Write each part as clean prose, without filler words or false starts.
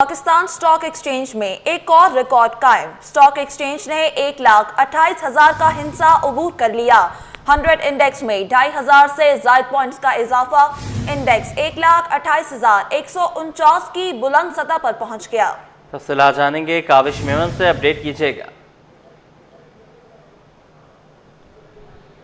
Pakistan stock exchange में एक और रिकॉर्ड कायम। स्टॉक एक्सचेंज ने 1,28,000 का हिस्सा अबूर कर लिया। 100 इंडेक्स में 2,500 से ज्यादा पॉइंट्स का इजाफा। इंडेक्स 1,28,149 की बुलंद सतह पर पहुंच गया। तफसीलात जानेंगे काविश मेमन से, अपडेट कीजिएगा।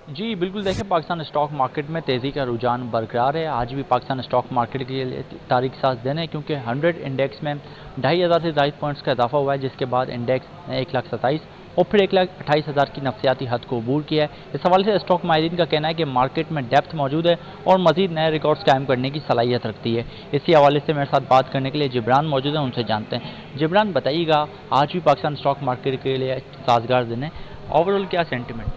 जी बिल्कुल, देखें पाकिस्तान स्टॉक मार्केट में तेज़ी का रुझान बरकरार है। आज भी पाकिस्तान स्टॉक मार्केट के लिए तारीख साज दिन है, क्योंकि 100 इंडेक्स में 2,500 से ज़ायद पॉइंट्स का इजाफा हुआ है, जिसके बाद इंडेक्स ने 1,27,000 और फिर 1,28,000 की नफसियाती हद को अबूर किया है। इस हवाले से स्टॉक माहिरीन का कहना है कि मार्केट में डेप्थ मौजूद है और मजीद नए रिकॉर्ड्स कायम करने की सलाहियत रखती है। इसी हवाले से मेरे साथ बात करने के लिए जिब्रान मौजूद हैं, उनसे जानते हैं। जिब्रान, बताइएगा, आज भी पाकिस्तान स्टॉक मार्केट के लिए साजगार दिन है, ओवरऑल क्या सेंटिमेंट है?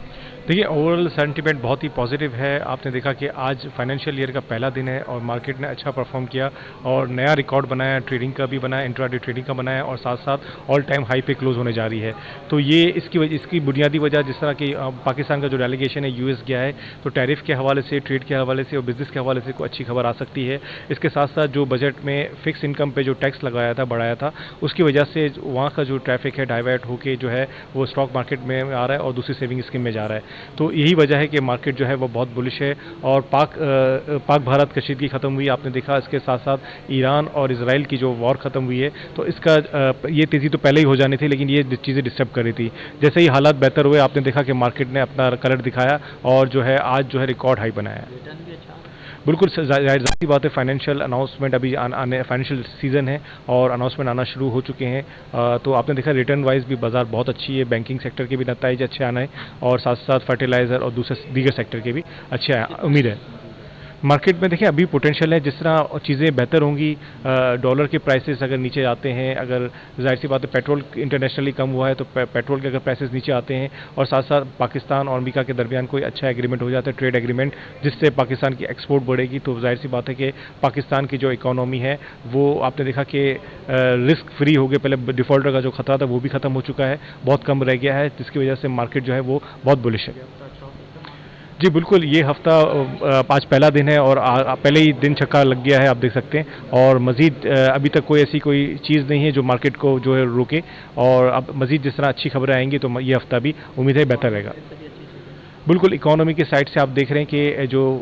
देखिए, ओवरऑल सेंटीमेंट बहुत ही पॉजिटिव है। आपने देखा कि आज फाइनेंशियल ईयर का पहला दिन है और मार्केट ने अच्छा परफॉर्म किया और नया रिकॉर्ड बनाया, ट्रेडिंग का भी बनाया, इंट्राडे ट्रेडिंग का बनाया और साथ साथ ऑल टाइम हाई पे क्लोज होने जा रही है। तो ये इसकी बुनियादी वजह, जिस तरह की पाकिस्तान का जो डेलीगेशन है यूएस गया है, तो टैरिफ के हवाले से, ट्रेड के हवाले से और बिजनेस के हवाले से कोई अच्छी खबर आ सकती है। इसके साथ साथ जो बजट में फिक्स इनकम पे जो टैक्स लगाया था, बढ़ाया था, उसकी वजह से वहाँ का जो ट्रैफिक है डाइवर्ट होकर जो है वो स्टॉक मार्केट में आ रहा है और दूसरी सेविंग स्कीम में जा रहा है। तो यही वजह है कि मार्केट जो है वो बहुत बुलिश है। और पाक भारत कशीदगी खत्म हुई, आपने देखा। इसके साथ साथ ईरान और इजराइल की जो वॉर खत्म हुई है, तो इसका ये तेज़ी तो पहले ही हो जानी थी, लेकिन ये चीज़ें डिस्टर्ब कर रही थी। जैसे ही हालात बेहतर हुए, आपने देखा कि मार्केट ने अपना कलर दिखाया और जो है आज जो है रिकॉर्ड हाई बनाया। बिल्कुल जाहिर सी बात है, फाइनेंशियल अनाउंसमेंट अभी आने, फाइनेंशियल सीजन है और अनाउंसमेंट आना शुरू हो चुके हैं। तो आपने देखा रिटर्न वाइज भी बाजार बहुत अच्छी है, बैंकिंग सेक्टर के भी नतीजे अच्छे आना है और साथ साथ फर्टिलाइजर और दूसरे दीगर सेक्टर के भी अच्छे उम्मीद है। मार्केट में देखिए अभी पोटेंशियल है, जिस तरह चीज़ें बेहतर होंगी, डॉलर के प्राइसेस अगर नीचे आते हैं, अगर जाहिर सी बात है पेट्रोल इंटरनेशनली कम हुआ है, तो पेट्रोल के अगर प्राइसेस नीचे आते हैं और साथ साथ पाकिस्तान और अमेरिका के दरमियान कोई अच्छा एग्रीमेंट हो जाता है, ट्रेड एग्रीमेंट, जिससे पाकिस्तान की एक्सपोर्ट बढ़ेगी, तो जाहिर सी बात है कि पाकिस्तान की जो इकोनॉमी है वो आपने देखा कि रिस्क फ्री हो गए। पहले डिफॉल्टर का जो खतरा था वो भी खत्म हो चुका है, बहुत कम रह गया है, जिसकी वजह से मार्केट जो है वो बहुत बुलिश है। जी बिल्कुल, ये हफ्ता आज पहला दिन है और पहले ही दिन छक्का लग गया है, आप देख सकते हैं। और मज़ीद अभी तक कोई ऐसी कोई चीज़ नहीं है जो मार्केट को जो है रोके, और अब मज़ीद जिस तरह अच्छी खबरें आएंगी तो ये हफ्ता भी उम्मीद है बेहतर रहेगा। बिल्कुल, इकोनॉमी के साइड से आप देख रहे हैं कि जो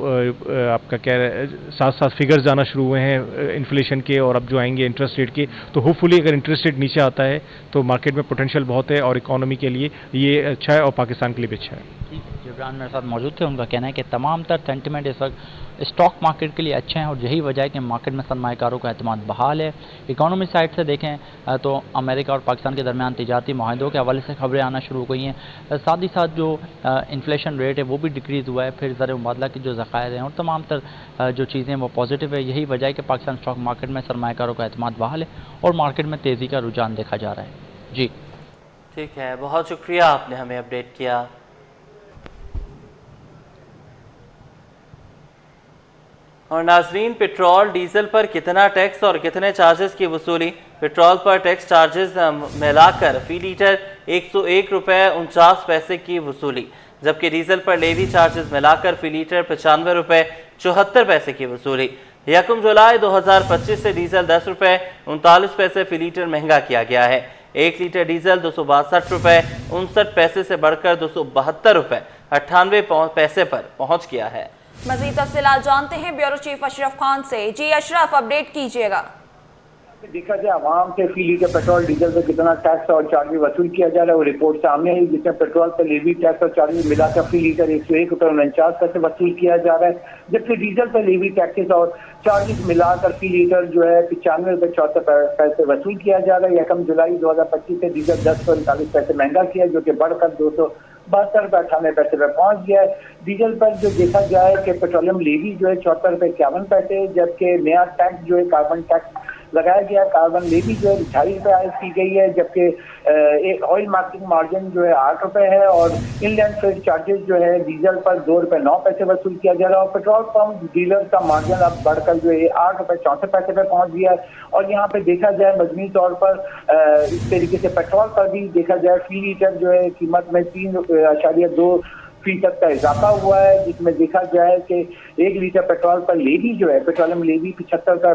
आपका क्या साथ साथ फिगर्स जाना शुरू हुए हैं इन्फ्लेशन के, और अब जो आएंगे इंटरेस्ट रेट के, तो होपफुली अगर इंटरेस्ट रेट नीचे आता है तो मार्केट में पोटेंशियल बहुत है और इकोनॉमी के लिए ये अच्छा है और पाकिस्तान के लिए भी अच्छा है। जिब्रान मेरे साथ मौजूद थे, उनका कहना है कि तमाम तर सेंटिमेंट इस वक्त स्टॉक मार्केट के लिए अच्छे हैं और यही वजह है कि मार्केट में सरमायाकारों का एतमाद बहाल है। इकोनॉमी साइड से देखें तो अमेरिका और पाकिस्तान के दरमियान तिजारती माहिदों के हवाले से खबरें आना शुरू हो गई हैं। साथ ही साथ जो इन्फ्लेशन रेट है वो भी डिक्रीज़ हुआ है, फिर ज़र मुबादला की जो ज़खायर हैं और तमाम तर जो चीज़ें वो पॉजिटिव है। यही वजह है कि पाकिस्तान स्टॉक मार्केट में सरमायाकारों का एतमाद बहाल है और मार्केट में तेज़ी का रुझान देखा जा रहा है। जी ठीक है, बहुत शुक्रिया, आपने हमें अपडेट किया। और नाजरीन, पेट्रोल डीजल पर कितना टैक्स और कितने चार्जेस की वसूली? पेट्रोल पर टैक्स चार्जेस मिलाकर फी लीटर 101 रुपये 49 पैसे की वसूली, जबकि डीजल पर लेवी चार्जेस मिलाकर फी लीटर 95 रुपये 74 पैसे की वसूली। 1 जुलाई 2025 से डीजल 10 रुपये 39 पैसे फी लीटर महंगा किया गया है। 1 लीटर डीजल 262 रुपये 59 पैसे से बढ़कर 272 रुपये 98 पैसे पर पहुंच गया है। मजीद तफसीलात जानते हैं ब्यूरो चीफ अशरफ खान से। जी अशरफ, अपडेट कीजिएगा। देखा जाए आवाम से फी लीटर पेट्रोल डीजल पे कितना टैक्स और चार्जेस वसूल किया जा रहा है, वो रिपोर्ट सामने है, जिसमें पेट्रोल पर लेवी टैक्स और चार्जेस मिलाकर फी लीटर 101 रुपये 49 पैसे वसूल किया जा रहा है, जबकि डीजल पर लेवी टैक्सेस और चार्जेस मिलाकर फी लीटर जो है 95 रुपये 74 पैसे वसूल किया जा रहा है। 1 जुलाई 2025 से डीजल 10 रुपये 39 पैसे महंगा किया, जो कि बढ़कर 272 रुपये 98 पैसे पर पहुंच गया है। डीजल पर जो देखा जाए कि पेट्रोलियम लेवी जो है 74 रुपये 51 पैसे, जबकि नया टैक्स जो है कार्बन टैक्स लगाया गया, कार्बन लेवी जो है 28 रुपये आयद की गई है, जबकि ऑयल मार्केटिंग मार्जिन जो है 8 रुपये है और इनलैंड फ्रेट चार्जेस जो है डीजल पर 2 रुपये 9 पैसे वसूल किया जा रहा है और पेट्रोल पंप डीलर का मार्जिन अब बढ़कर जो है 8 रुपये 64 पैसे पर पहुंच गया है। और यहाँ पे देखा जाए मजमूई तौर पर इस तरीके से पेट्रोल पर भी देखा जाए फी लीटर जो है कीमत में 3.2 % का इजाफा हुआ है, जिसमें देखा जाए कि 1 लीटर पेट्रोल पर लेवी जो है, पेट्रोलियम लेवी 75 का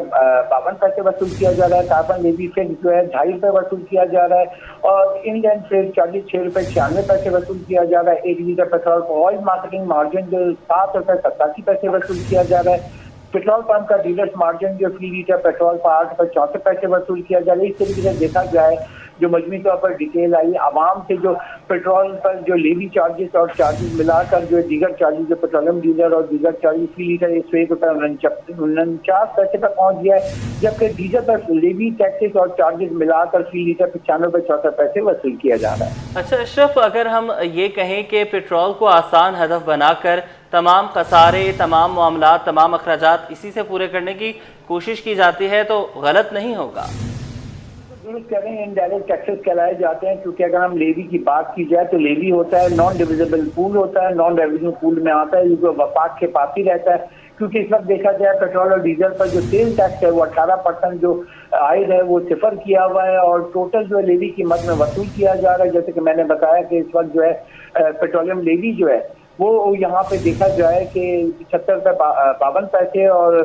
52 पैसे वसूल किया जा रहा है, कार्बन लेवी फिक्स जो है 2.5 रुपये वसूल किया जा रहा है और इंडियन फ्रेट चार्जेस 6 रुपये 96 पैसे वसूल किया जा रहा है। 1 लीटर पेट्रोल पर ऑयल मार्केटिंग मार्जिन जो 7 रुपये 87 पैसे वसूल किया जा रहा है। पेट्रोल पंप का डीलर्स मार्जिन जो फी लीटर पेट्रोल पर 8 रुपये 64 पैसे वसूल किया जा रहा है। इस तरीके से देखा जाए जो मजमूई तौर पर डिटेल आई, आवाम से जो पेट्रोल पर जो लेवी चार्जेस और चार्जेस मिलाकर जो दीगर चार्जेस जो पेट्रोलियम डीलर और दीगर चार्जेस फी लीटर 101 रुपये 49 पैसे पर पहुंच गया है, जबकि डीजल पर लेवी टैक्सेस और चार्जेस मिलाकर फी लीटर 95 रुपये 64 पैसे वसूल किया जा रहा है। अच्छा अशरफ, अगर हम ये कहें कि पेट्रोल को आसान हदफ बनाकर तमाम खसारे, तमाम मामला, तमाम अखराजात इसी से पूरे करने की कोशिश की जाती है तो गलत नहीं होगा? कह रहे हैं इनडायरेक्ट टैक्सेस कहलाए जाते हैं, क्योंकि अगर हम लेवी की बात की जाए तो लेवी होता है नॉन डिविजिबल पूल होता है, नॉन रेवेन्यू पूल में आता है, जो वफाक के पास ही रहता है। क्योंकि इस वक्त देखा जाए पेट्रोल और डीजल पर जो सेल टैक्स है वो 18% जो आयद है वो सिफर किया हुआ है और टोटल जो लेवी की मद में वसूल किया जा रहा है। जैसे कि मैंने बताया कि इस वक्त जो है पेट्रोलियम लेवी जो है वो यहाँ पे देखा जाए कि 76 रुपये 52 पैसे और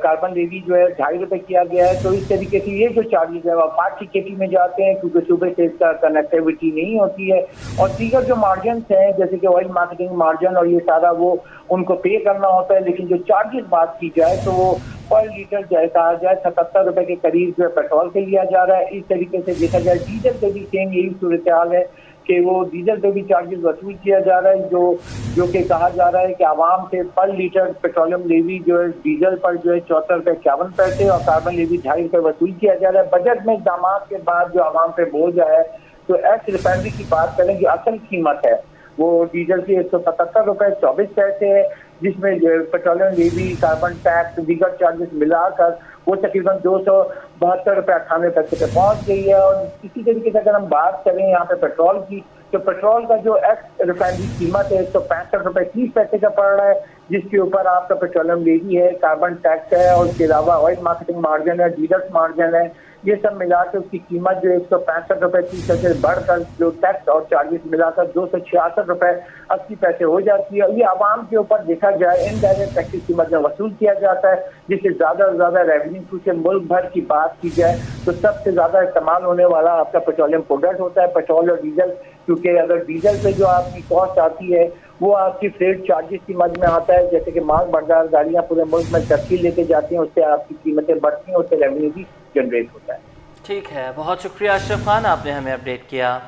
कार्बन लेवी जो है 2.5 रुपये किया गया है। तो इस तरीके से ये जो चार्जेस है वो पार्ट की खेती में जाते हैं, क्योंकि सुबह से इसका कनेक्टिविटी नहीं होती है और दीगर जो मार्जिन हैं जैसे कि ऑयल मार्केटिंग मार्जिन और ये सारा वो उनको पे करना होता है। लेकिन जो चार्जेस बात की जाए तो वो पर लीटर जो है कहा जाए 77 रुपये के करीब जो है पेट्रोल पे लिया जा रहा है। इस तरीके से देखा जाए डीजल पे भी सेम यही सूरत हाल है कि वो डीजल पे भी चार्जेस वसूल किया जा रहा है, जो कि कहा जा रहा है कि आवाम से पर लीटर पेट्रोलियम लेवी जो है डीजल पर जो है 74 रुपये 51 पैसे और कार्बन लेवी 2.5 रुपये वसूल किया जा रहा है। बजट में इक़दाम के बाद जो आवाम पे बोझ है तो एक्स रिफाइनरी की बात करें जो असल कीमत है वो डीजल की 177 रुपये 24 पैसे है, जिसमें पेट्रोलियम लेवी, कार्बन टैक्स, दीगर चार्जेस मिलाकर वो तकरीबन 272 रुपये 98 पैसे पे पहुंच गई है। और इसी तरीके से अगर हम बात करें यहाँ पे पेट्रोल की, तो पेट्रोल का जो एक्स रिफाइनरी कीमत है 165 रुपये 30 पैसे का पड़ रहा है, जिसके ऊपर आपका पेट्रोलियम लेवी है, कार्बन टैक्स है और उसके अलावा ऑयल मार्केटिंग मार्जिन है, डीलर्स मार्जिन है, ये सब मिलाकर उसकी कीमत जो 165 रुपये 30 पैसे बढ़कर जो टैक्स और चार्जेस मिलाकर 266 रुपये 80 पैसे हो जाती है। ये आवाम के ऊपर देखा जाए इनडायरेक्ट टैक्स की कीमत में वसूल किया जाता है, जिससे ज़्यादा से ज़्यादा रेवेन्यू। क्योंकि मुल्क भर की बात की जाए तो सबसे ज़्यादा इस्तेमाल होने वाला आपका पेट्रोलियम प्रोडक्ट होता है, पेट्रोल और डीजल। क्योंकि अगर डीजल पे जो आपकी कॉस्ट आती है वो आपकी फ्रेट चार्जेस की मद में आता है, जैसे कि माल बरदार गाड़ियाँ पूरे मुल्क में तरक्की लेके जाती हैं, उससे आपकी कीमतें बढ़ती हैं, उससे रेवेन्यू भी जनरेट होता है। ठीक है, बहुत शुक्रिया अशरफ खान, आपने हमें अपडेट किया।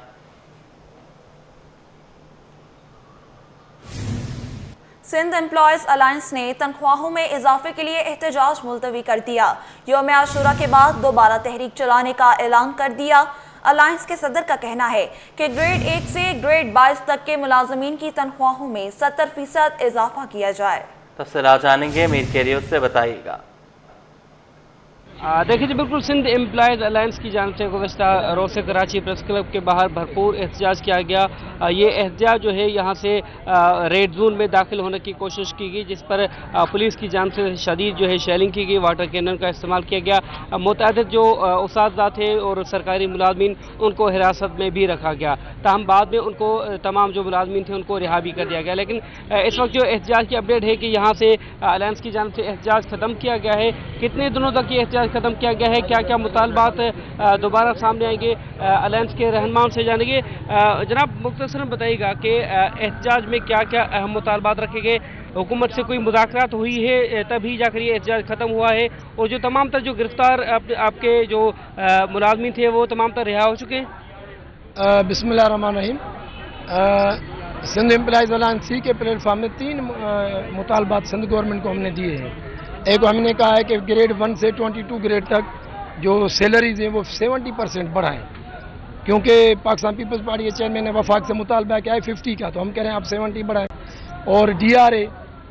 सिंध एम्प्लॉयज अलायंस ने तनख्वाहों में इजाफे के लिए एहतजाज मुलतवी कर दिया। यौम आशूरा के बाद दोबारा तहरीक चलाने का ऐलान कर दिया। अलायंस के सदर का कहना है कि ग्रेड 1 से ग्रेड 22 तक के मुलाजमीन की तनख्वाहों में 70% इजाफा किया जाए। तफसीलात जानेंगे, मीर कैरियर से बताइएगा। देखिए जी, बिल्कुल सिंध एम्प्लॉयज़ अलायंस की जानिब से गुज़श्ता रोज़ से कराची प्रेस क्लब के बाहर भरपूर एहतजाज किया गया। ये एहतजाज जो है यहाँ से रेड जोन में दाखिल होने की कोशिश की गई, जिस पर पुलिस की जानिब से शदीद जो है शेलिंग की गई, वाटर कैनन का इस्तेमाल किया गया। मुतअद्दिद जो उस्ताद थे और सरकारी मुलाजमीन उनको हिरासत में भी रखा गया, ताहम बाद में उनको तमाम जो मुलाजमीन थे उनको रिहा भी कर दिया गया। लेकिन इस वक्त जो एहतजाज की अपडेट है कि यहाँ से अलायंस की जानिब से एहतजाज ख़त्म किया गया है। कितने दिनों तक ये एहतजाज ख़त्म किया गया है, क्या क्या मुतालबात दोबारा सामने आएंगे, अलायंस के रहनुमाओं से जानेंगे। जनाब मुख्तसरन बताइएगा कि एहतजाज में क्या क्या अहम मुतालबात रखे गए, हुकूमत से कोई मुज़ाकरात हुई है तभी जाकर ये एहतजाज ख़त्म हुआ है, और जो तमाम तर जो गिरफ्तार आपके जो मुलाजमीन थे वो तमाम तर रिहा हो चुके हैं? बिस्मिल्लाहिर्रहमानिर्रहीम। सिंध एम्प्लॉयज़ अलायंस के प्लेटफार्म में 3 मुतालबात सिंध गवर्नमेंट को हमने दिए हैं। एक हमने कहा है कि ग्रेड 1 से 22 ग्रेड तक जो सैलरीज हैं वो 70% बढ़ाएं, क्योंकि पाकिस्तान पीपल्स पार्टी के चेयरमैन ने वफाक से मुतालबा किया है 50 का, तो हम कह रहे हैं आप 70 बढ़ाएं। और DRA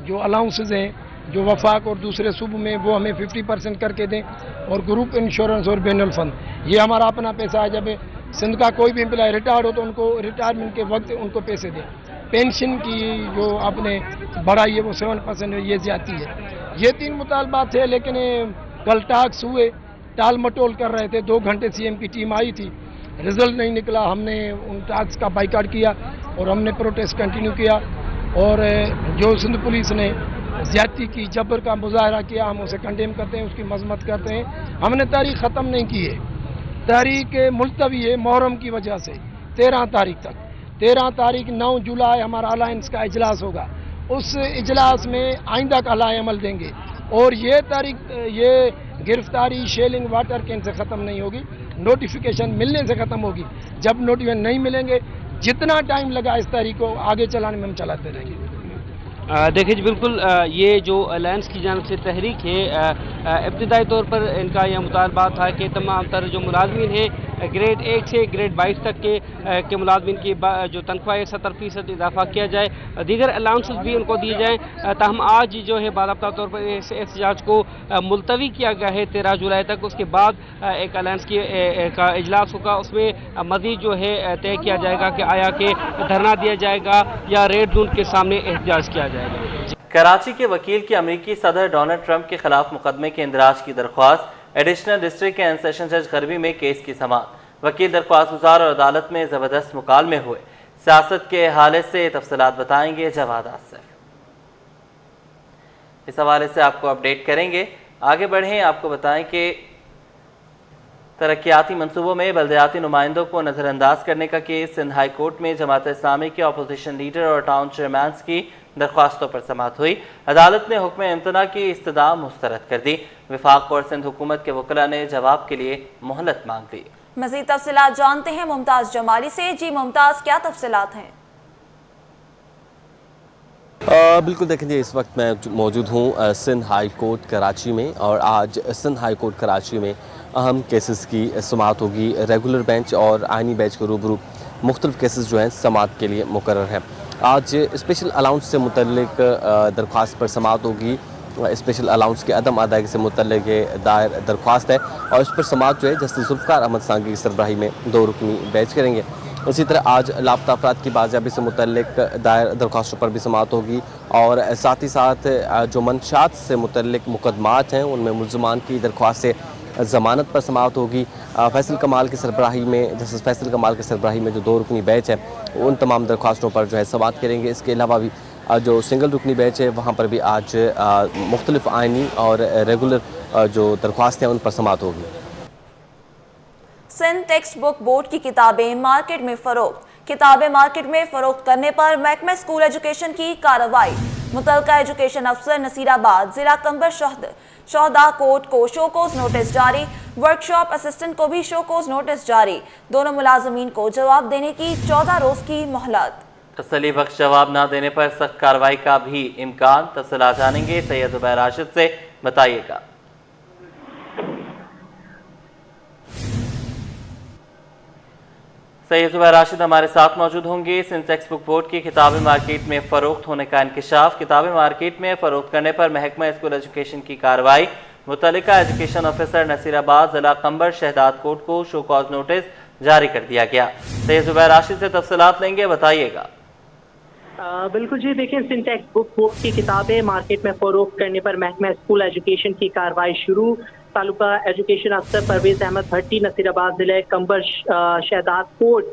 जो अलाउंसेज हैं जो वफाक और दूसरे सूबों में वो हमें 50% करके दें, और ग्रुप इंश्योरेंस और बैनुल फंड ये हमारा अपना पैसा है। जब सिंध का कोई भी एम्प्लॉय रिटायर्ड हो तो उनको रिटायरमेंट के वक्त उनको पैसे दें। पेंशन की जो आपने बढ़ाई है वो 7% ये ज्यादा है। ये 3 मुतालबात थे, लेकिन कल टास्क हुए, टाल मटोल कर रहे थे। 2 घंटे CM की टीम आई थी, रिजल्ट नहीं निकला। हमने उन टास्क का बाइकाट किया और हमने प्रोटेस्ट कंटिन्यू किया। और जो सिंध पुलिस ने ज्यादती की, जबर का मुजाहरा किया, हम उसे कंडेम करते हैं, उसकी मजम्मत करते हैं। हमने तारीख ख़त्म नहीं की है, तारीख मुलतवी है मुहर्रम की वजह से 13 तारीख तक। 13 तारीख 9 जुलाई हमारा अलायंस का इजलास होगा, उस इजलास में आइंदा का लाए अमल देंगे। और ये तारीख, ये गिरफ्तारी शेलिंग वाटर कैन से ख़त्म नहीं होगी, नोटिफिकेशन मिलने से ख़त्म होगी। जब नोटिफिकेशन नहीं मिलेंगे, जितना टाइम लगा इस तारीख को आगे चलाने में हम चलाते रहेंगे। देखिए जी, बिल्कुल ये जो अलायंस की जानिब से तहरीक है, इब्तिदाई तौर पर इनका यह मुतालबा था कि तमाम तर जो मुलाजमीन हैं ग्रेड 1 से ग्रेड 22 तक के मुलाजमीन की जो तनख्वाह है 70% इजाफा किया जाए, दीगर अलाउंसेस भी उनको दिए जाएँ। ताहम आज जो है बाज़ाब्ता तौर पर इस एहतजाज को मुलतवी किया गया है 13 जुलाई तक। उसके बाद एक अलायंस का इजलास होगा, उसमें मज़ीद जो है तय किया जाएगा कि आया कि धरना दिया जाएगा या रेड जोन के सामने एहतजाज किया जाएगा। कराची के वकील की अमरीकी सदर डोनाल्ड ट्रंप के खिलाफ मुकदमे के इंदराज की दरख्वास्त, एडिशनल डिस्ट्रिक्ट एंड सेशन जज गरबी में केस की समाअत। वकील दरख्वास्त गुजार और अदालत में जबरदस्त मुकालमे हुए। सियासत के हवाले से तफसीलात बताएंगे जवाद आसिफ। इस हवाले से आपको अपडेट करेंगे। आगे बढ़ें, आपको बताएं कि तरक्याती मनसूबों में बल्दियाती नुमाइंदों को नज़रअंदाज करने का केस सिंध हाई कोर्ट में जमात इस्लामी के अपोजिशन लीडर और टाउन चेयरमैन की दरख्वास्तों पर समाअत हुई। अदालत ने हुक्म इम्तना की इस्तदा मुस्तरद कर दी। विफाक और सिंध हुकूमत के वकला ने जवाब के लिए मोहलत मांग ली। मज़ीद तफसीलात जानते हैं मुमताज़ जमाली से। जी मुमताज़, क्या तफसीलात हैं? बिल्कुल, देखें जी, इस वक्त मैं मौजूद हूँ सिंध हाई कोर्ट कराची में, और आज सिंध हाई कोर्ट कराची में अहम केसेस की समाअत होगी। रेगुलर बेंच और आइनी बेंच के रूबरू मुख्तलिफ केसेस जो हैं समाअत के लिए मुकर्रर हैं। आज स्पेशल अलाउंस से मुतल्लिक दरख्वास्त पर समाअत होगी। स्पेशल अलाउंस के अदम अदायगी से मुतल्लिक दायर दरख्वास्त है, और इस पर समाअत जो है जस्टिस जुल्फ़िकार अहमद सांगी की सरबराही में 2 रुकनी बेंच करेंगे। इसी तरह आज लापता अफराद की बाजियाबी से मुतल्लिक दायर दरख्वास्तों पर भी समाअत होगी, और साथ ही साथ जो मंशात से मुतल्लिक मुकदमात हैं उनमें मुल्ज़मान की दरख्वास्त से ज़मानत पर समाअत होगी। फैसल कमाल की सरबराही में, जस्टिस फैसल कमाल की सरबराही में जो 2 रुकनी बेंच है उन तमाम दरख्वास्तों पर जो है समाअत करेंगे। इसके अलावा भी जो सिंगल रुकनी बेंच है वहाँ पर भी आज मुख्तलिफ आइनी और रेगुलर जो दरख्वास्तें हैं उन पर समाअत होगी। सिंध टेक्स्ट बुक बोर्ड की किताबें मार्केट में फरोख्त। किताबें मार्केट में फरोख्त करने पर महकमा स्कूल एजुकेशन की कार्रवाई। मुतलका एजुकेशन अफसर नसीराबाद जिला कंबर शहदा कोर्ट को शोकोज नोटिस जारी। वर्कशॉप असिस्टेंट को भी शोकोज नोटिस जारी। दोनों मुलाजमीन को जवाब देने की 14 रोज की मोहलत। तसल्ली बख्श जवाब न देने पर सख्त कार्रवाई का भी इम्कान। तफसीलात जानेंगे सैयद ज़ुबैर राशिद से, बताइएगा। सैयद ज़ुबैर राशिद हमारे साथ मौजूद होंगे। सिंध टेक्स्ट बुक बोर्ड की किताबें मार्केट में फ़रोख्त होने का इंकशाफ। किताबें मार्केट में फ़रोख्त करने पर महकमा स्कूल एजुकेशन की कार्रवाई। मुतल्लिका एजुकेशन ऑफिसर नसीराबाद जिला कंबर शहदाद कोर्ट को शो कॉज नोटिस जारी कर दिया गया। सैयद ज़ुबैर राशिद से तफसीलात लेंगे, बताइएगा। बिल्कुल जी, देखिए, सिंध टेक्स्ट बुक बोर्ड की किताबें मार्केट में फरोख्त करने पर महकमा स्कूल एजुकेशन की कार्रवाई शुरू। तालुका एजुकेशन अफसर परवेज अहमद भट्टी नसीराबाद जिले कंबर शहदाद कोर्ट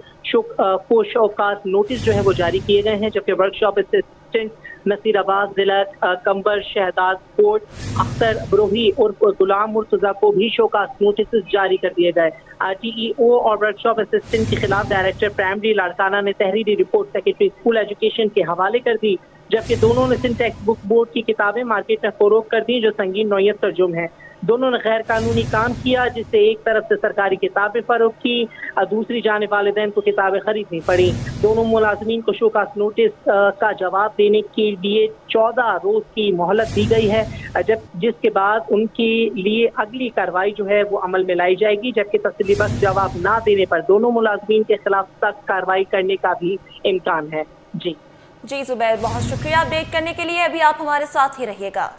को शौकात नोटिस जो है वो जारी किए गए हैं, जबकि वर्कशॉप असिस्टेंट नसीराबाद जिला कंबर शहदाद कोर्ट अख्तर बरोही और गुलाम मुर्तजा को भी शौकात नोटिस जारी कर दिए गए। RTEO और वर्कशॉप असिस्टेंट के खिलाफ डायरेक्टर प्राइमरी लाड़काना ने तहरीरी रिपोर्ट सेक्रेटरी स्कूल एजुकेशन के हवाले कर दी, जबकि दोनों ने सिंध टेक्स्ट बुक बोर्ड की किताबें मार्केट में फरोख्त कर दी जो संगीन नौयत का जुर्म है। दोनों ने गैर कानूनी काम किया, जिससे एक तरफ से सरकारी किताबें फरोख्त की और दूसरी जानिब वालिदैन को किताबें खरीदनी पड़ी। दोनों मुलाजमीन को शोकास नोटिस का जवाब देने के लिए 14 रोज की मोहलत दी गई है, जिसके बाद उनके लिए अगली कार्रवाई जो है वो अमल में लाई जाएगी, जबकि तसल्ली बख्श जवाब ना देने पर दोनों मुलाजमीन के खिलाफ सख्त कार्रवाई करने का भी इम्कान है। जी जुबैर, बहुत शुक्रिया अपडेट करने के लिए। अभी आप हमारे साथ ही रहिएगा।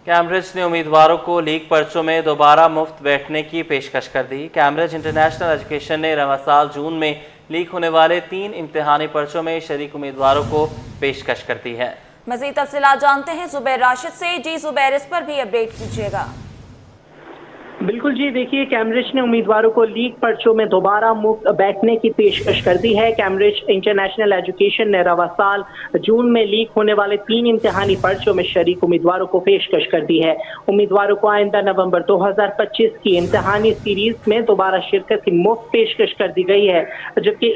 कैम्ब्रिज ने उम्मीदवारों को लीग पर्चों में दोबारा मुफ्त बैठने की पेशकश कर दी। कैम्ब्रिज इंटरनेशनल एजुकेशन ने रवा साल जून में लीक होने वाले 3 इम्तिहानी पर्चों में शरीक उम्मीदवारों को पेशकश कर दी है। मज़ीद तफसीलात जानते हैं ज़ुबैर राशिद से। जी ज़ुबैर, इस पर भी अपडेट कीजिएगा। बिल्कुल जी, देखिए कैम्ब्रिज ने उम्मीदवारों को लीग पर्चों में दोबारा मुफ्त बैठने की पेशकश कर दी है। कैम्ब्रिज इंटरनेशनल एजुकेशन ने रवा साल जून में लीक होने वाले 3 इम्तिहानी पर्चों में शरीक उम्मीदवारों को पेशकश कर दी है। उम्मीदवारों को आइंदा नवंबर 2025 की इम्तिहानी सीरीज में दोबारा शिरकत की मुफ्त पेशकश कर दी गई है, जबकि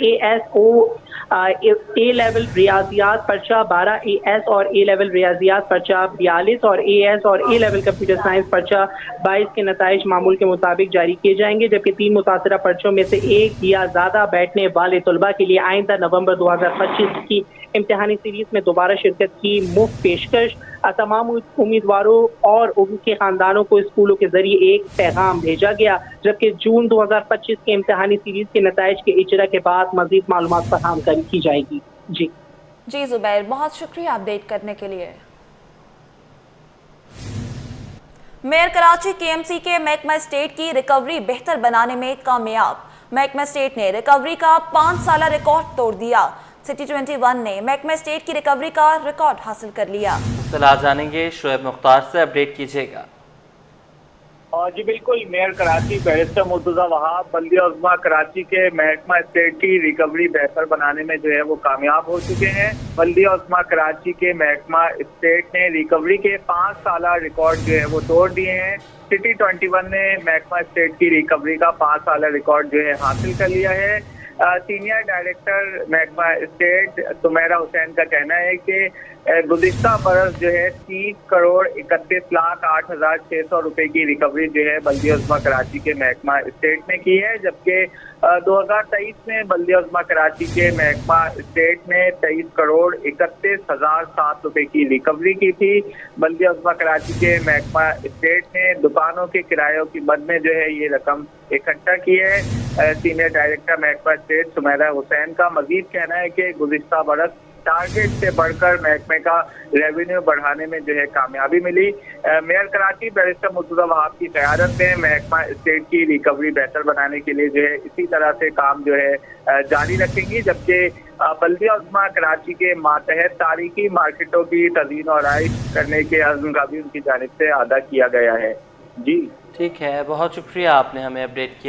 ए लेवल रियाजियात पर्चा 12, AS और ए लेवल रियाजियात पर्चा 42 और AS और ए लेवल कंप्यूटर साइंस पर्चा 22 के नताइज मामूल के मुताबिक जारी किए जाएंगे, जबकि 3 मुतासरा पर्चों में से एक या ज्यादा बैठने वाले तलबा के लिए आइंदा नवंबर 2025 की इम्तिहानी सीरीज में दोबारा शिरकत की मुफ्त पेशकश। तमाम उम्मीदवारों और उनके खानदानों को स्कूलों के जरिए एक पैगाम भेजा गया, जबकि जून 2025 के इम्तिहानी सीरीज के नताइज के इजरा के बाद मजीद मालूमात फराहम की जाएगी। जी जुबैर, बहुत शुक्रिया अपडेट करने के लिए। मेयर कराची KMC के महकमा स्टेट की रिकवरी बेहतर बनाने में कामयाब। महकमा स्टेट ने रिकवरी का 5 साला रिकॉर्ड तोड़ दिया। सिटी 21 ने महकमा स्टेट की रिकवरी का रिकॉर्ड हासिल कर लिया। सलाह जानेंगे शुएब मुख्तार से, अपडेट कीजिएगा। जी बिल्कुल, मेयर कराची बैरिस्टर मुर्तजा वहाब बल्दिया उज़्मा कराची के महकमा स्टेट की रिकवरी बेहतर बनाने में जो है वो कामयाब हो चुके हैं। बल्दिया उज़्मा कराची के महकमा स्टेट ने रिकवरी के 5 साला रिकॉर्ड जो है वो तोड़ दिए हैं। सिटी 21 ने महकमा स्टेट की रिकवरी का 5 साला रिकॉर्ड जो है हासिल कर लिया है। सीनियर डायरेक्टर महकमा स्टेट सुमेरा हुसैन का कहना है कि गुज़िश्ता बरस जो है 30 करोड़ 31,08,600 रुपए की रिकवरी जो है बल्दिया उज़्मा कराची के महकमा स्टेट ने की है, जबकि 2023 में बल्दिया उज़्मा कराची के महकमा स्टेट ने 23 करोड़ 31,007 रुपए की रिकवरी की थी। बल्दिया उज़्मा कराची के महकमा स्टेट ने दुकानों के किरायों की मद में जो है ये रकम इकट्ठा की है। सीनियर डायरेक्टर महकमा स्टेट सुमेरा हुसैन का मजीद कहना है कि गुज़िश्ता बरस टारगेट से बढ़कर महकमे का रेवेन्यू बढ़ाने में जो है कामयाबी मिली। मेयर कराची बैरिस्टर मुर्तजा वहाब की क़यादत में महकमा स्टेट की रिकवरी बेहतर बनाने के लिए जो है इसी तरह से काम जो है जारी रखेंगी, जबकि बल्दिया उज़्मा कराची के मातहत तारीखी मार्केटों की तज़ीन और आइश करने के अज़्म का भी उनकी जानिब से अदा किया गया है। जी ठीक है, बहुत शुक्रिया, आपने हमें अपडेट किया।